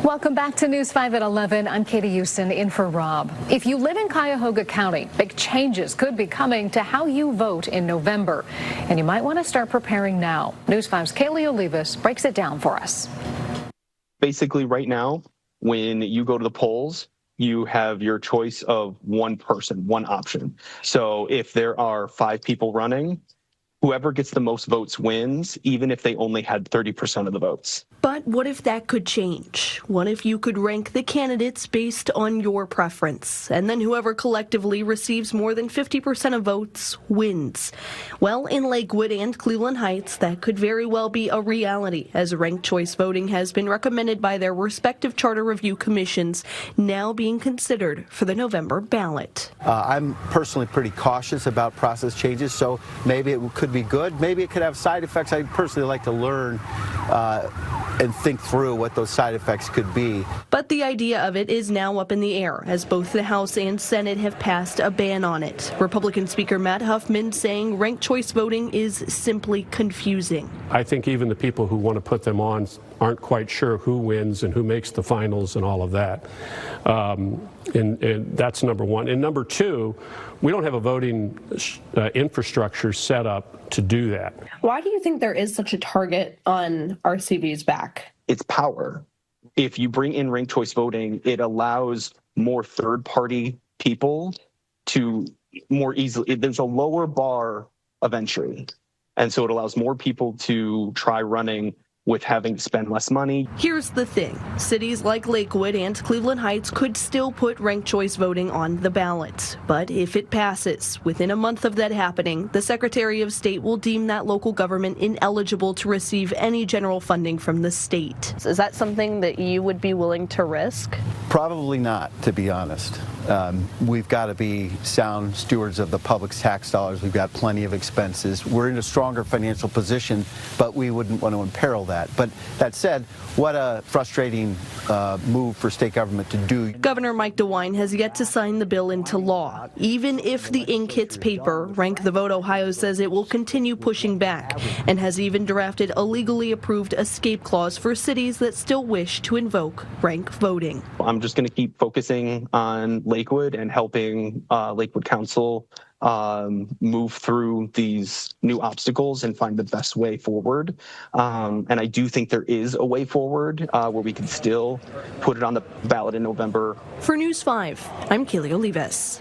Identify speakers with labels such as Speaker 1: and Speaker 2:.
Speaker 1: Welcome back to News 5 at 11. I'm Katie Houston in for Rob. If you live in Cuyahoga County, big changes could be coming to how you vote in November, and you might want to start preparing now. News 5's Kaylee Olivas breaks it down for us.
Speaker 2: Basically, right now, when you go to the polls, you have your choice of one person, one option. So if there are 5 people running, whoever gets the most votes wins, even if they only had 30% of the votes.
Speaker 3: But what if that could change? What if you could rank the candidates based on your preference, and then whoever collectively receives more than 50% of votes wins? Well, in Lakewood and Cleveland Heights, that could very well be a reality, as ranked choice voting has been recommended by their respective charter review commissions, now being considered for the November ballot.
Speaker 4: I'm personally pretty cautious about process changes, so maybe it could be good. Maybe it could have side effects. I personally like to learn and think through what those side effects could be.
Speaker 3: But the idea of it is now up in the air, as both the House and Senate have passed a ban on it. Republican Speaker Matt Huffman saying ranked choice voting is simply confusing.
Speaker 5: I think even the people who want to put them on aren't quite sure who wins and who makes the finals and all of that. And that's number one. And number two, we don't have a voting infrastructure set up to do that.
Speaker 6: Why do you think there is such a target on RCV's back?
Speaker 2: It's power. If you bring in ranked choice voting, it allows more third-party people to more easily, there's a lower bar of entry. And so it allows more people to try running with having to spend less money.
Speaker 3: Here's the thing. Cities like Lakewood and Cleveland Heights could still put ranked choice voting on the ballot. But if it passes, within a month of that happening, the Secretary of State will deem that local government ineligible to receive any general funding from the state.
Speaker 6: Is that something that you would be willing to risk?
Speaker 4: Probably not, to be honest. We've got to be sound stewards of the public's tax dollars. We've got plenty of expenses. We're in a stronger financial position, but we wouldn't want to imperil that. But that said, what a frustrating move for state government to do.
Speaker 3: Governor Mike DeWine has yet to sign the bill into law. Even if the ink hits paper, Rank the Vote Ohio says it will continue pushing back and has even drafted a legally approved escape clause for cities that still wish to invoke rank voting.
Speaker 2: I'm just going to keep focusing on Lakewood and helping Lakewood Council move through these new obstacles and find the best way forward. And I do think there is a way forward where we can still put it on the ballot in November.
Speaker 3: For News 5, I'm Kaylee Olivas.